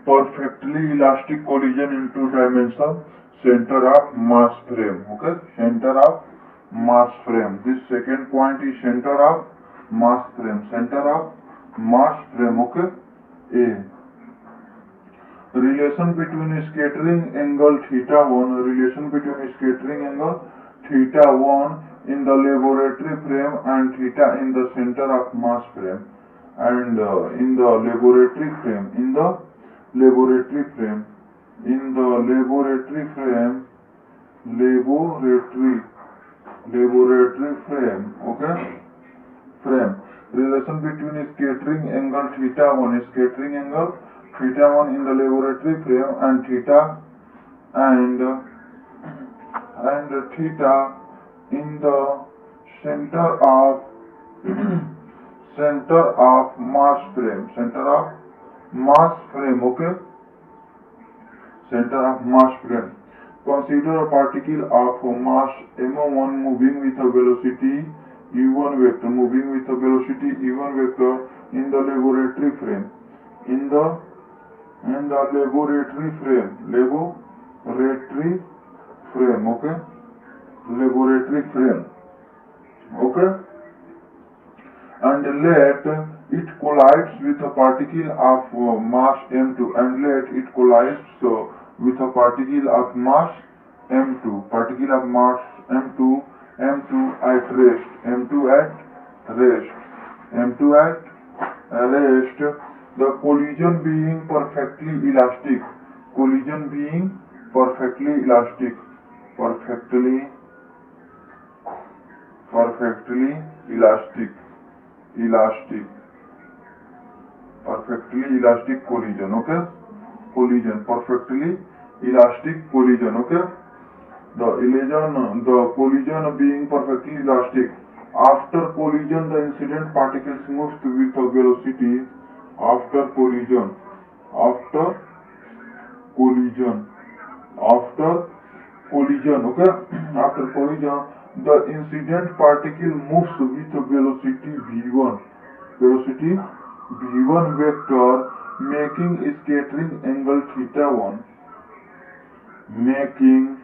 perfectly elastic collision in two dimension, center of mass frame. Okay, center of mass frame. This second point is center of mass frame. Center of mass frame. Okay. A relation between scattering angle theta 1, relation between scattering angle theta 1 in the laboratory frame and theta in the center of mass frame, and in the laboratory frame, in the laboratory frame, in the laboratory frame, laboratory frame. Okay, frame. Relation between scattering angle theta 1, scattering angle theta 1 in the laboratory frame and theta and theta in the center of center of mass frame, center of mass frame. Okay, center of mass frame. Consider a particle of mass m1 moving with a velocity u1 vector, moving with a velocity u1 vector in the laboratory frame, in the laboratory frame, laboratory frame. Okay, laboratory frame. Okay, and let it collides with a particle of mass m2, and let it collides with a particle of mass m2, particle of mass m2, m2 at rest, m2 at rest, m2 at rest, the collision being perfectly elastic, collision being perfectly elastic, perfectly elastic, perfectly elastic collision. Okay, collision, perfectly elastic collision. Okay, the collision being perfectly elastic. After collision, the incident particles moves with a velocity. After collision, after collision, after collision. Okay, after collision, the incident particle moves with a velocity v1, velocity v1 vector, making scattering angle theta 1, making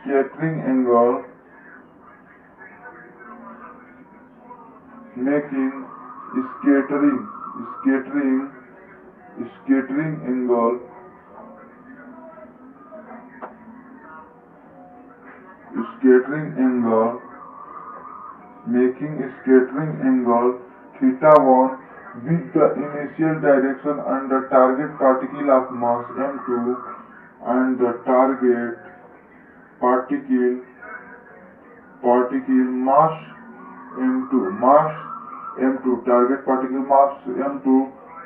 scattering angle, making scattering angle, making scattering angle theta 1 with the initial direction and the target particle of mass m2 and the target particle mass m2, target particle mass m2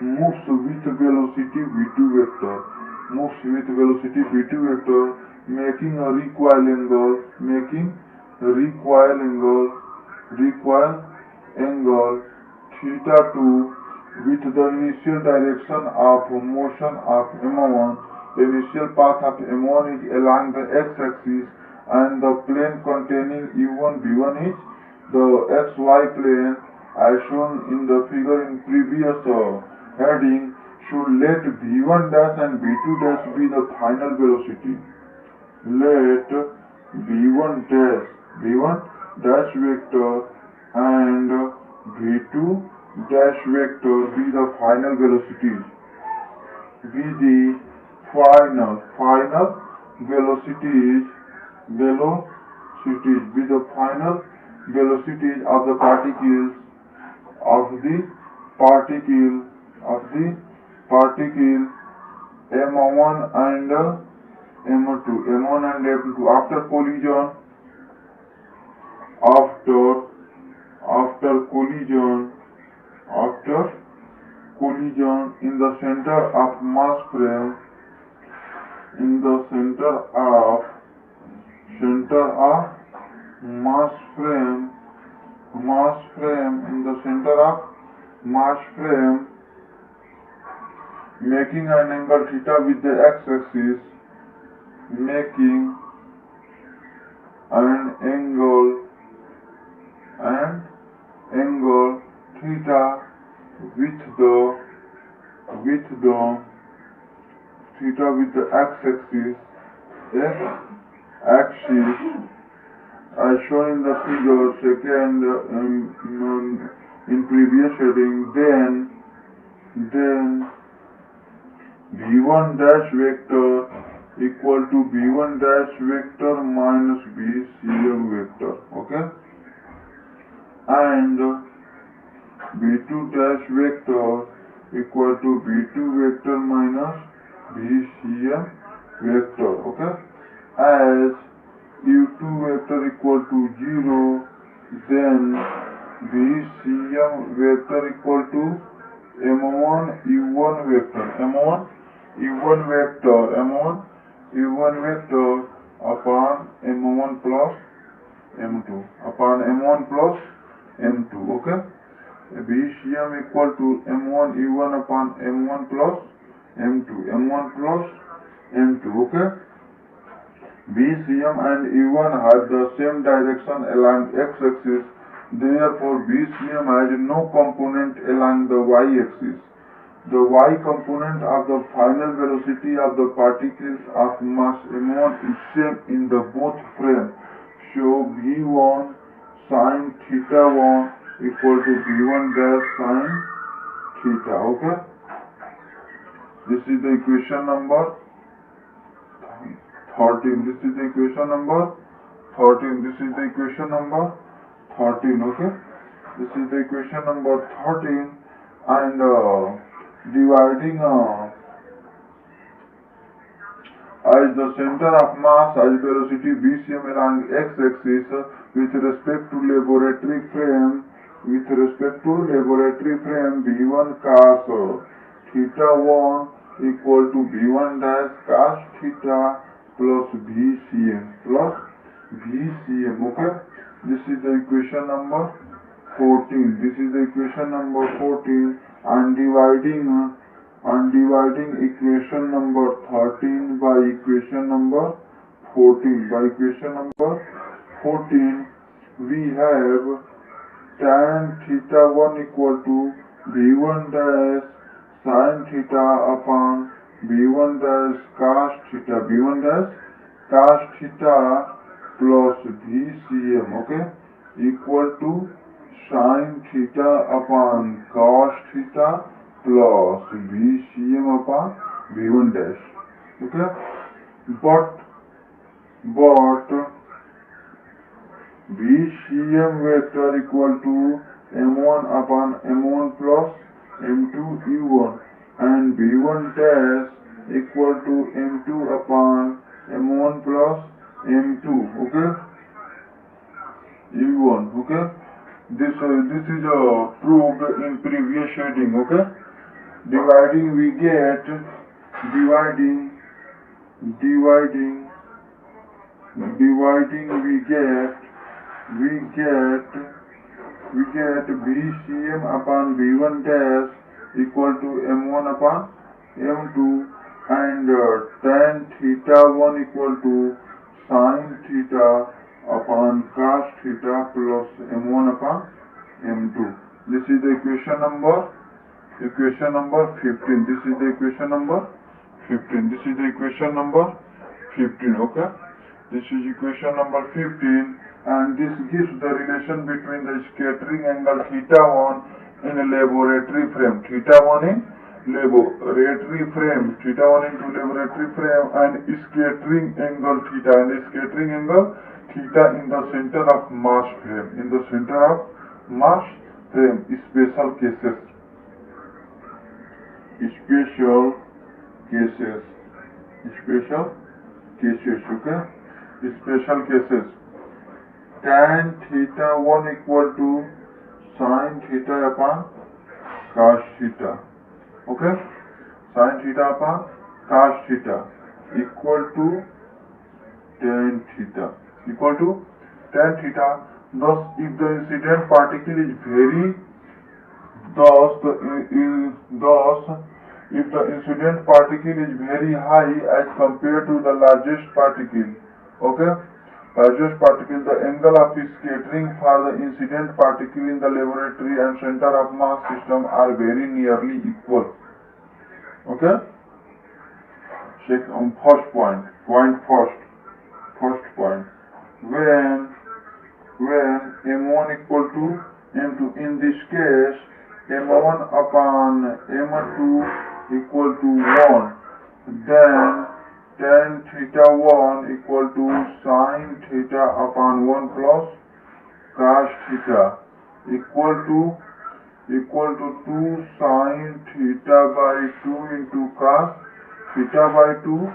moves with velocity v2 vector, moves with velocity v2 vector, making a recoil angle, recoil angle theta 2 with the initial direction of motion of m1. The initial path of m1 is along the x-axis, and the plane containing u1 v1 is the xy plane, as shown in the figure in previous heading. Should let v1 dash and v2 dash be the final velocity. Let v1 dash vector and v2 dash vector be the final velocities. Be the final velocities, be the final velocities of the particles, m1 and m2 after collision, after collision in the center of mass frame, in the center of mass frame, in the center of mass frame, making an angle theta with the x-axis, making an angle theta with the theta with the x-axis as shown in the figure second in previous heading, then v1 dash vector equal to v1 dash vector minus vcm vector, okay, and v2 dash vector equal to v2 vector minus vcm vector, okay. As u2 vector equal to 0, then vcm vector equal to m1 u1 vector, m1 u1 vector upon m1 plus m2, upon m1 plus m2, okay. vcm equal to m1 u1 upon m1 plus m2, m1 plus m2, okay. vcm and u1 have the same direction along x-axis, therefore vcm has no component along the y-axis. The y component of the final velocity of the particles of mass m1 is same in the both frame. So v1 sin theta 1 equal to v1 dash sin theta, okay. This is the equation number 13. This is the equation number 13. This is the equation number 13, okay. This is the equation number 13, and dividing as the center of mass as velocity vcm along x-axis with respect to laboratory frame, v1 cos theta 1 equal to v1 dash cos theta plus vcm, okay. This is the equation number 14. This is the equation number 14, and dividing equation number 13 by equation number 14. By equation number 14, we have tan theta 1 equal to v1 dash sin theta upon v1 dash cos theta, plus vcm, okay, equal to sin theta upon cos theta plus vcm upon v1 dash, okay. But vcm vector equal to m1 upon m1 plus m2 u1, and v1 dash equal to m2 upon m1 plus m2, okay, u1, okay. This is proved in previous heading, okay. Dividing we get vcm upon v1 dash equal to m1 upon m2, and tan theta 1 equal to sin theta upon cos theta plus m1 upon m2. This is the equation number 15. This is the equation number 15. This is the equation number 15, okay. This is equation number 15, and this gives the relation between the scattering angle theta 1 in a laboratory frame, theta 1 into laboratory frame, and scattering angle theta, in the center of mass frame, special cases, okay. Special cases, tan theta 1 equal to sin theta upon cos theta, okay. Sin theta upon cos theta equal to tan theta. Thus, if the incident particle is very high as compared to the largest particle, okay, the angle of scattering for the incident particle in the laboratory and center of mass system are very nearly equal, okay. First point, when m1 equal to m2, in this case m1 upon m2 equal to 1, then tan theta 1 equal to sin theta upon 1 plus cos theta equal to 2 sin theta by 2 into cos theta by 2,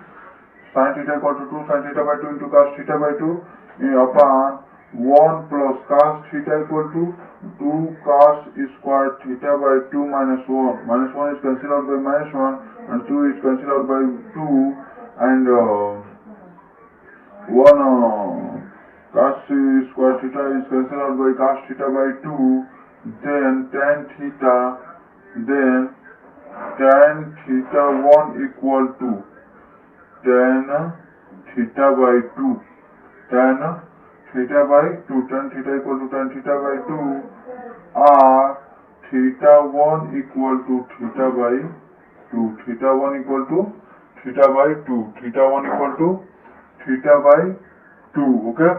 sin theta equal to 2 sin theta by 2 into cos theta by 2 upon 1 plus cos theta equal to 2 cos square theta by 2 minus 1. Minus 1 is cancelled out by minus 1 and 2 is cancelled out by 2, and 1 cos square theta is cancelled out by cos theta by 2, then tan theta 1 equal to tan theta by 2, tan theta by 2, tan theta equal to tan theta by 2, or theta 1 equal to theta by 2, theta 1 equal to theta by 2, theta 1 equal to theta by 2. Okay.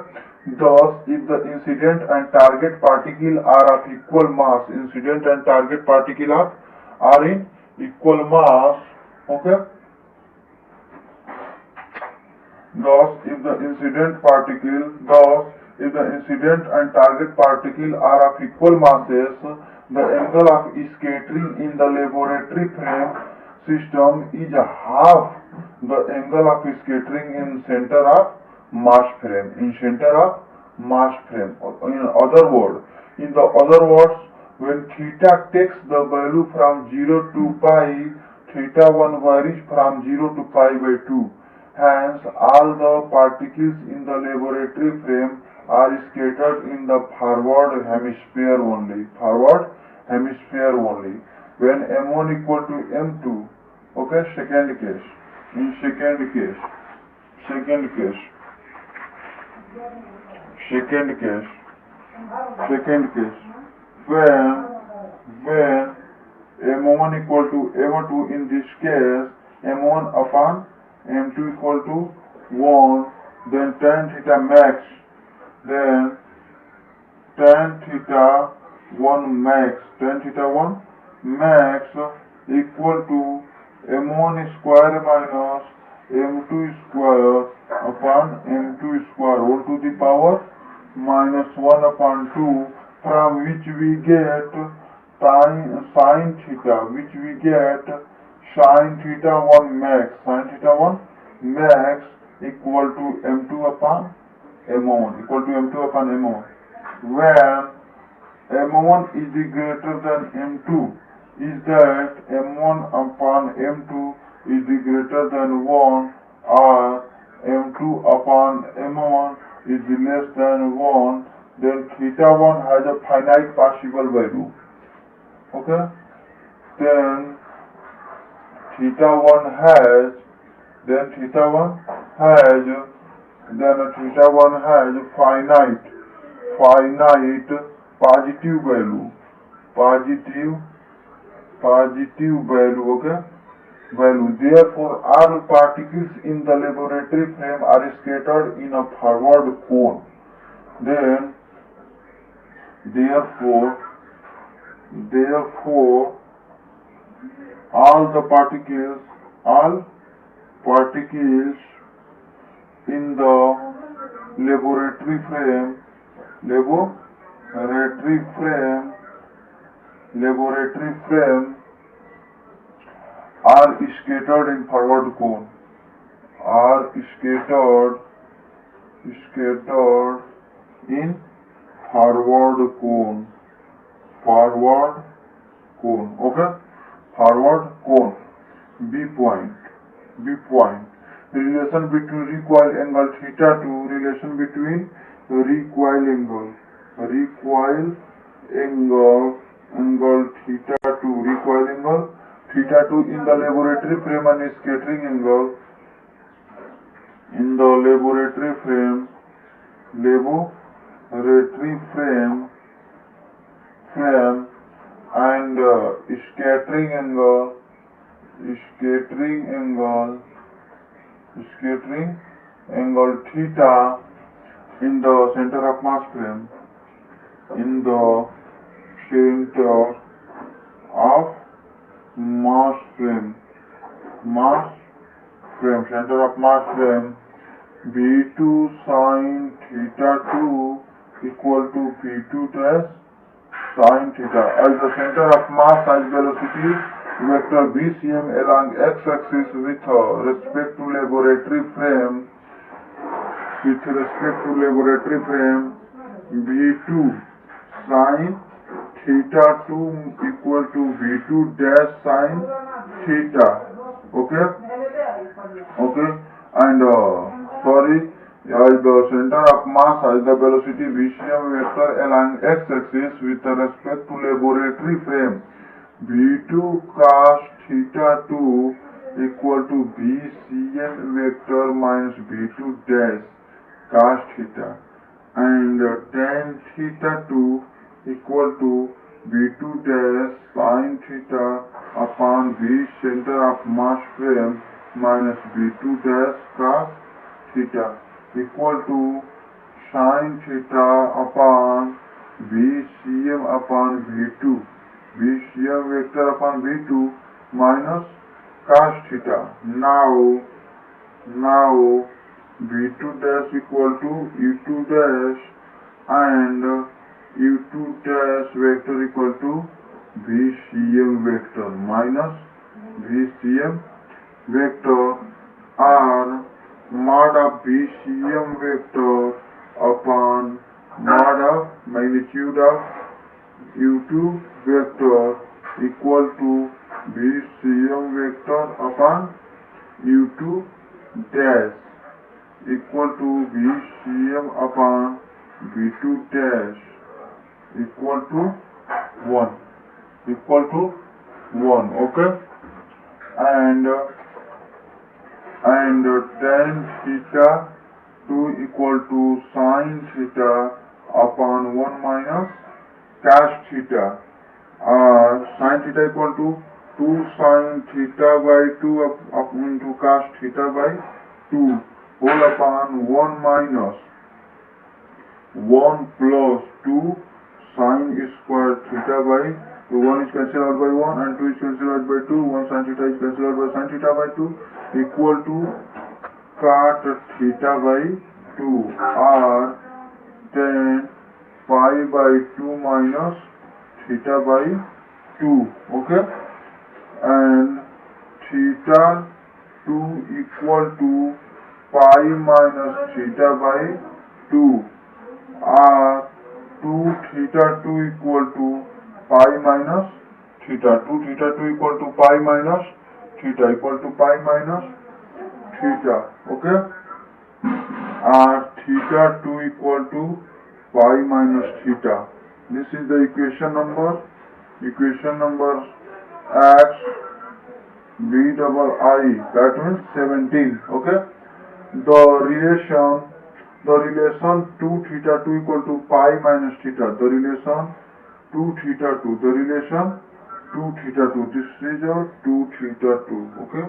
Thus, if the incident and target particle are of equal mass, incident and target particle are in equal mass. Okay. Thus, if the incident and target particle are of equal masses, the angle of scattering in the laboratory frame system is half the angle of scattering in center of mass frame. In other words, when theta takes the value from 0 to pi, theta 1 varies from 0 to pi by 2. Hence, all the particles in the laboratory frame are scattered in the forward hemisphere only. When m1 equal to m2, okay, second case, when m1 equal to m2, in this case m1 upon m2 equal to 1, then tan theta max, then tan theta 1 max equal to m1 square minus m2 square upon m2 square whole to the power minus 1 upon 2, from which we get sin theta 1 max equal to m2 upon m1, when m1 is greater than m2, is that m1 upon m2 is greater than 1, or m2 upon m1 is less than 1, then theta 1 has a finite possible value. Okay, then theta 1 has finite positive value. Okay, value. Therefore, all particles in the laboratory frame are scattered in a forward cone. Therefore, all particles in the laboratory frame are scattered in forward cone. Okay, forward cone. B point. Relation between recoil angle theta 2, relation between recoil angle theta 2 in the laboratory frame and scattering angle in the laboratory frame and scattering angle scattering angle theta in the center of mass frame, in the center of mass frame, center of mass frame, V2 sine theta 2 equal to V2 dash sine theta, as the center of mass as velocity vector BCM along x-axis with respect to laboratory frame, V2 sine theta 2 equal to V2 dash sine theta. Okay, and as the center of mass as the velocity BCM vector along x-axis with respect to laboratory frame, V2 cos theta 2 equal to BCM vector minus V2 dash cos theta, and tan theta 2 equal to V2 dash sin theta upon V center of mass frame minus V2 dash cos theta equal to sin theta upon VCM upon V2, VCM vector upon V2 minus cos theta. Now V2 dash equal to U2 dash and U2 dash vector equal to VCM vector minus VCM vector, or mod of VCM vector upon mod of magnitude of U2 vector equal to VCM vector upon U2 dash equal to VCM upon V2 dash equal to 1. Okay, and tan theta 2 equal to sin theta upon 1 minus cos theta, sin theta equal to 2 sin theta by 2 up into cos theta by 2 whole upon 1 minus 1 plus 2 sin square theta by 2. 1 is cancelled out by 1 and 2 is cancelled out by 2. 1 sin theta is cancelled out by sin theta by 2 equal to cot theta by 2, or tan pi by 2 minus theta by 2. Okay, and theta 2 equal to pi minus theta by 2, or 2 theta 2 equal to pi minus theta. 2 theta 2 equal to pi minus theta equal to pi minus theta. Okay, theta 2 equal to pi minus theta. This is the equation number X B double I, that means 17. Okay, the relation 2 theta 2 equal to pi minus theta, the relation 2 theta 2, this is your 2 theta 2. Okay,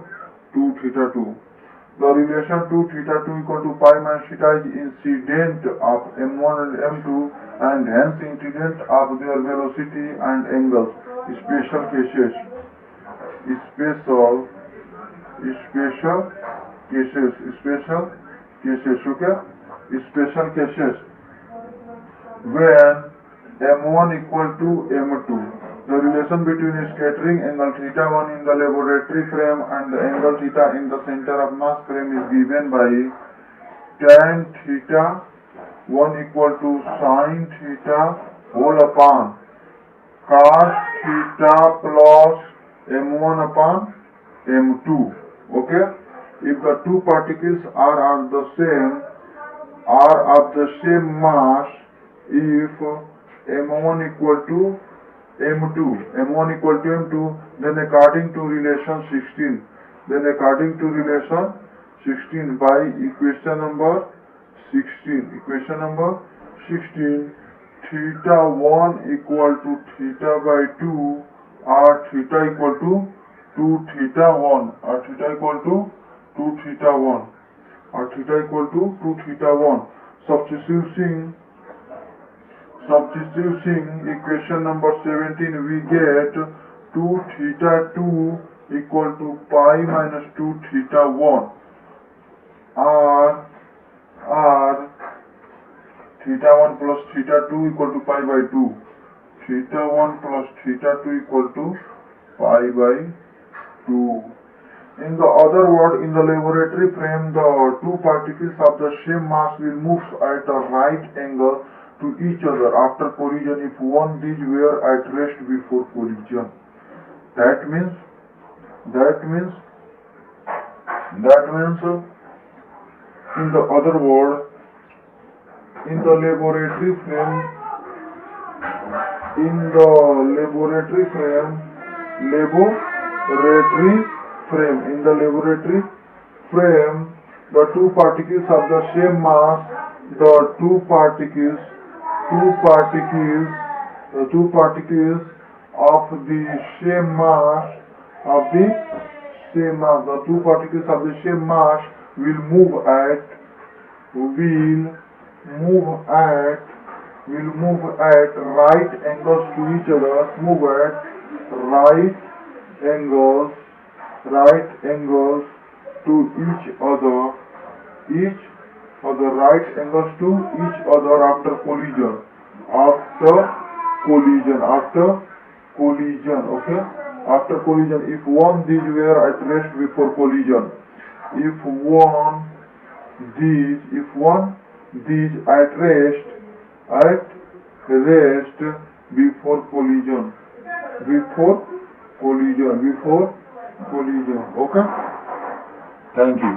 2 theta 2. The relation 2 theta 2 equal to pi minus theta is incident of m1 and m2, and hence incident of their velocity and angles. Special cases. When m1 equal to m2, the relation between scattering angle theta 1 in the laboratory frame and the angle theta in the center of mass frame is given by tan theta 1 equal to sin theta whole upon cos theta plus m1 upon m2. Okay, if the two particles are of the same mass, if m1 equal to m2, then according to relation 16, by equation number 16, theta 1 equal to theta by 2, or theta equal to 2 theta 1, or theta equal to 2 theta 1. or theta equal to 2 theta 1. Substituting equation number 17, we get 2 theta 2 equal to pi minus 2 theta 1, or theta 1 plus theta 2 equal to pi by 2. Theta 1 plus theta 2 equal to pi by 2. In the other word, in the laboratory frame, the two particles of the same mass will move at a right angle to each other after collision if one these were at rest before collision. That means in the other word, in the laboratory frame, the two particles of the same mass, the two particles of the same mass will move at right angles to each other, right angles to each other after collision, okay? After collision, if one these were at rest before collision, if one these at rest before collision, okay? Thank you.